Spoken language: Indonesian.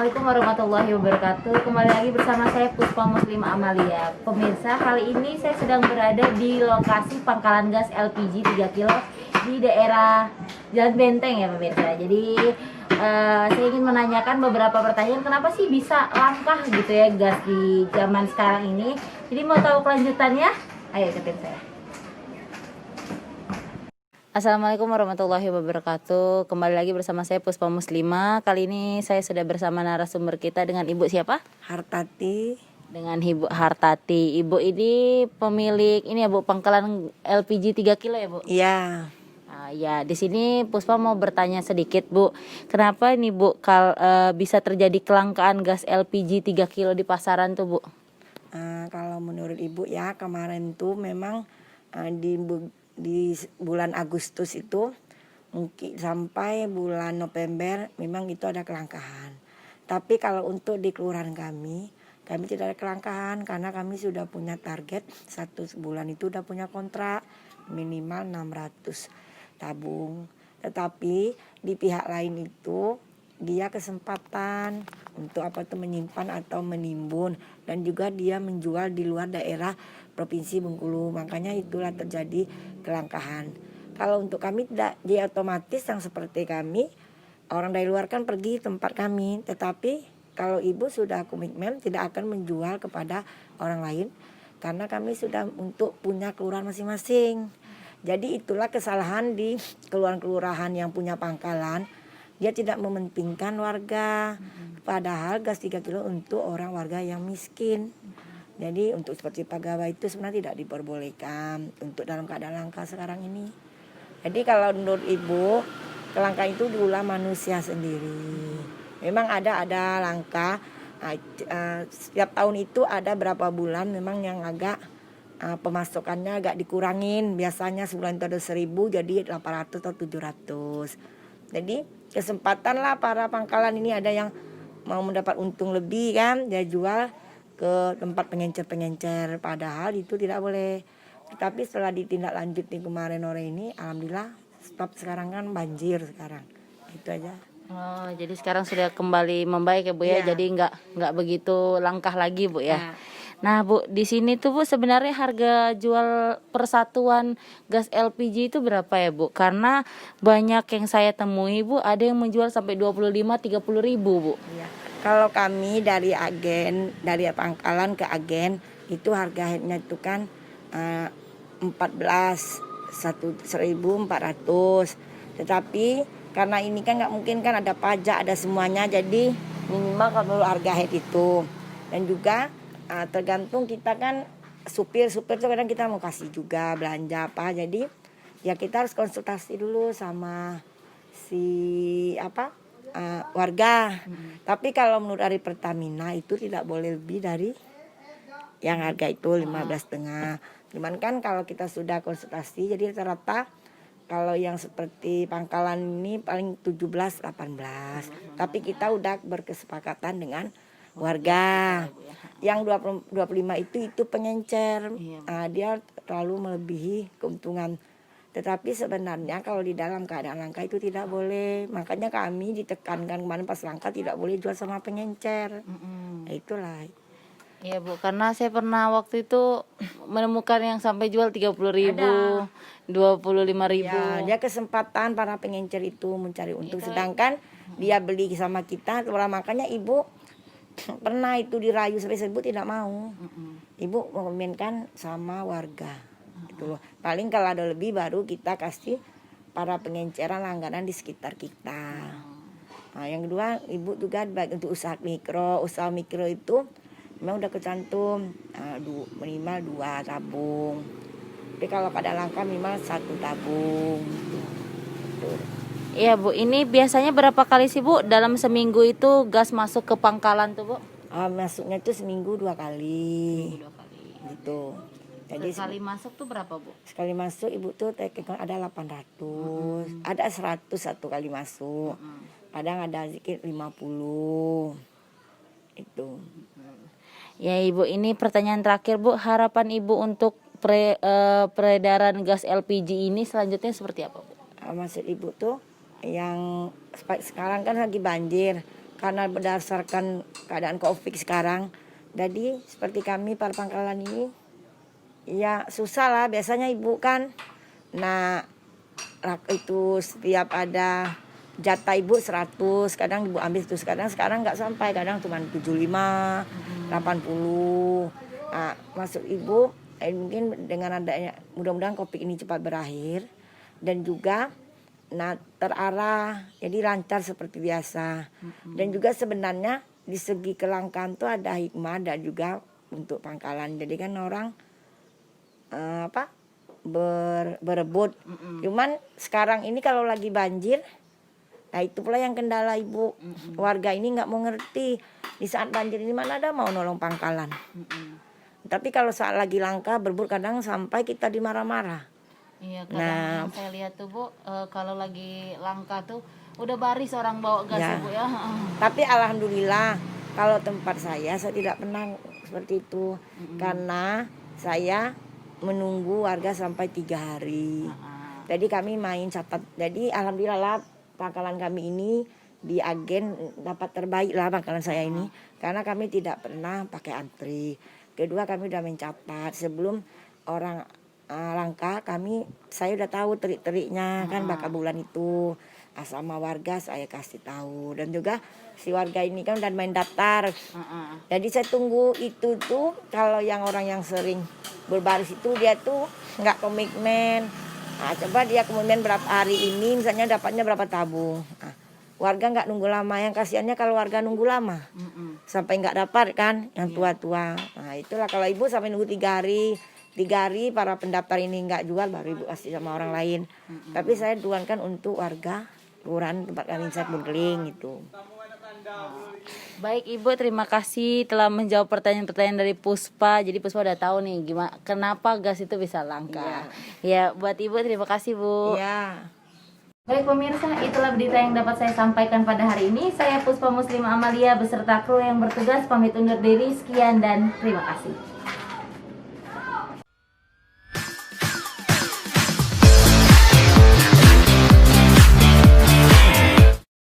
Assalamualaikum warahmatullahi wabarakatuh. Kembali lagi bersama saya Puspa Muslimah Amalia. Pemirsa, kali ini saya sedang berada di lokasi pangkalan gas LPG 3 kilo di daerah Jalan Benteng ya pemirsa. Jadi saya ingin menanyakan beberapa pertanyaan, kenapa sih bisa langka gitu ya gas di zaman sekarang ini. Jadi mau tahu kelanjutannya? Ayo ikutin saya. Assalamualaikum warahmatullahi wabarakatuh. Kembali lagi bersama saya Puspa Muslimah. Kali ini saya sudah bersama narasumber kita dengan Ibu siapa? Hartati. Dengan Ibu Hartati. Ibu ini pemilik ini ya Bu, pangkalan LPG 3 kilo ya Bu? Iya. Ya, di sini Puspa mau bertanya sedikit Bu. Kenapa ini Bu bisa terjadi kelangkaan gas LPG 3 kilo di pasaran tuh Bu? Kalau menurut Ibu ya, kemarin tuh memang di bulan Agustus itu mungkin sampai bulan November memang itu ada kelangkaan. Tapi kalau untuk di kelurahan kami tidak ada kelangkaan karena kami sudah punya target 1 bulan itu udah punya kontrak minimal 600 tabung. Tetapi di pihak lain itu dia kesempatan untuk menyimpan atau menimbun, dan juga dia menjual di luar daerah Provinsi Bengkulu. Makanya itulah terjadi kelangkaan. Kalau untuk kami tidak, dia otomatis yang seperti kami, orang dari luar kan pergi tempat kami. Tetapi kalau Ibu sudah komitmen tidak akan menjual kepada orang lain karena kami sudah untuk punya kelurahan masing-masing. Jadi itulah kesalahan di kelurahan yang punya pangkalan. Dia tidak mementingkan warga. Padahal gas 3 kilo untuk orang warga yang miskin. Jadi untuk seperti pegawai itu sebenarnya tidak diperbolehkan untuk dalam keadaan langka sekarang ini. Jadi kalau menurut Ibu, kelangkaan itu diulah manusia sendiri. Memang ada langka. Setiap tahun itu ada berapa bulan memang yang agak pemasukannya agak dikurangin. Biasanya sebulan itu ada 1.000 jadi 800 atau 700. Jadi kesempatan lah para pangkalan ini ada yang mau mendapat untung lebih kan, dia jual ke tempat pengencer-pengencer, padahal itu tidak boleh. Tetapi setelah ditindaklanjuti kemarin sore ini, alhamdulillah stop sekarang kan banjir sekarang. Itu aja. Oh, jadi sekarang sudah kembali membaik ya Bu ya. Jadi nggak begitu langkah lagi Bu ya. Nah Bu, di sini tuh Bu sebenarnya harga jual persatuan gas LPG itu berapa ya Bu? Karena banyak yang saya temui Bu, ada yang menjual sampai 25-30 ribu Bu. Iya. Kalau kami dari pangkalan ke agen itu harga headnya itu kan 1.400. Tetapi karena ini kan nggak mungkin kan ada pajak, ada semuanya, jadi minimal kalau harga head itu. Dan juga tergantung kita kan supir tuh kadang kita mau kasih juga belanja apa, jadi ya kita harus konsultasi dulu sama si warga. Tapi kalau menurut dari Pertamina itu tidak boleh lebih dari yang harga itu 15,5. Cuman kan kalau kita sudah konsultasi jadi rata-rata kalau yang seperti pangkalan ini paling 17-18. Tapi kita udah berkesepakatan dengan warga. Yang 25 itu pengencer. Dia terlalu melebihi keuntungan. Tetapi sebenarnya kalau di dalam keadaan langka itu tidak boleh. Makanya kami ditekankan kemarin pas langka tidak boleh jual sama pengencer. Itulah. Iya Bu, karena saya pernah waktu itu menemukan yang sampai jual 30 ribu, 25 ribu. Ya, dia kesempatan para pengencer itu mencari untung. Sedangkan dia beli sama kita, makanya Ibu pernah itu dirayu sampai Ibu tidak mau. Ibu mengomentkan sama warga. Itu loh. Paling kalau ada lebih baru kita kasih para pengenceran langganan di sekitar kita. Nah, yang kedua Ibu juga baik untuk usaha mikro itu memang udah kecantum minimal 2 tabung. Tapi kalau pada langka minimal 1 tabung. Iya Bu, ini biasanya berapa kali sih Bu dalam seminggu itu gas masuk ke pangkalan tuh Bu? Masuknya itu seminggu 2 kali. Gitu. Jadi sekali masuk tuh berapa Bu? Sekali masuk Ibu tuh ada 800, ada 100 satu kali masuk. Kadang ada sedikit 50. Itu. Ya Ibu, ini pertanyaan terakhir Bu, harapan Ibu untuk peredaran gas LPG ini selanjutnya seperti apa Bu? Maksud Ibu tuh yang sekarang kan lagi banjir. karena berdasarkan keadaan COVID sekarang, jadi seperti kami para pangkalan ini ya susah lah biasanya ibu kan. Nah itu setiap ada jatah ibu 100, kadang ibu ambil terus, sekarang nggak sampai, kadang cuma 75, 80. Nah, maksud ibu mungkin dengan adanya, mudah-mudahan COVID ini cepat berakhir dan juga terarah, jadi lancar seperti biasa. Dan juga sebenarnya di segi kelangkaan tuh ada hikmah dan juga untuk pangkalan. Jadi kan orang berebut. Cuman sekarang ini kalau lagi banjir, nah itu pula yang kendala ibu. Warga ini nggak mau ngerti di saat banjir ini mana ada mau nolong pangkalan. Tapi kalau saat lagi langka berebut kadang sampai kita dimarah-marah. Iya, kadang saya lihat tuh Bu, kalau lagi langka tuh udah baris orang bawa gas ya, Bu ya. Tapi alhamdulillah kalau tempat saya tidak pernah seperti itu. Karena saya menunggu warga sampai 3 hari. Jadi kami main catat. Jadi alhamdulillah lah pangkalan kami ini di agen dapat terbaik lah pangkalan saya ini. Karena kami tidak pernah pakai antri. Kedua kami udah mencatat sebelum orang langka, saya udah tahu terik-teriknya kan bakal bulan itu. Sama warga saya kasih tahu, dan juga si warga ini kan udah main daftar. Jadi saya tunggu itu tuh, kalau yang orang yang sering berbaris itu dia tuh nggak komitmen. Nah, coba dia komitmen berapa hari ini, misalnya dapatnya berapa tabung. Nah, warga nggak nunggu lama, yang kasihannya kalau warga nunggu lama sampai nggak dapat kan, yang tua-tua. Nah itulah kalau ibu sampai nunggu 3 hari para pendaftar ini nggak jual, baru ibu kasih sama orang lain. Tapi saya duankan untuk warga kelurahan tempat kami saya berkeliling itu. Baik Ibu, terima kasih telah menjawab pertanyaan-pertanyaan dari Puspa. Jadi Puspa udah tahu nih gimana, kenapa gas itu bisa langka. Ya, buat Ibu terima kasih Bu. Ya. Baik pemirsa, itulah berita yang dapat saya sampaikan pada hari ini. Saya Puspa Muslimah Amalia beserta kru yang bertugas pamit undur diri. Sekian dan terima kasih.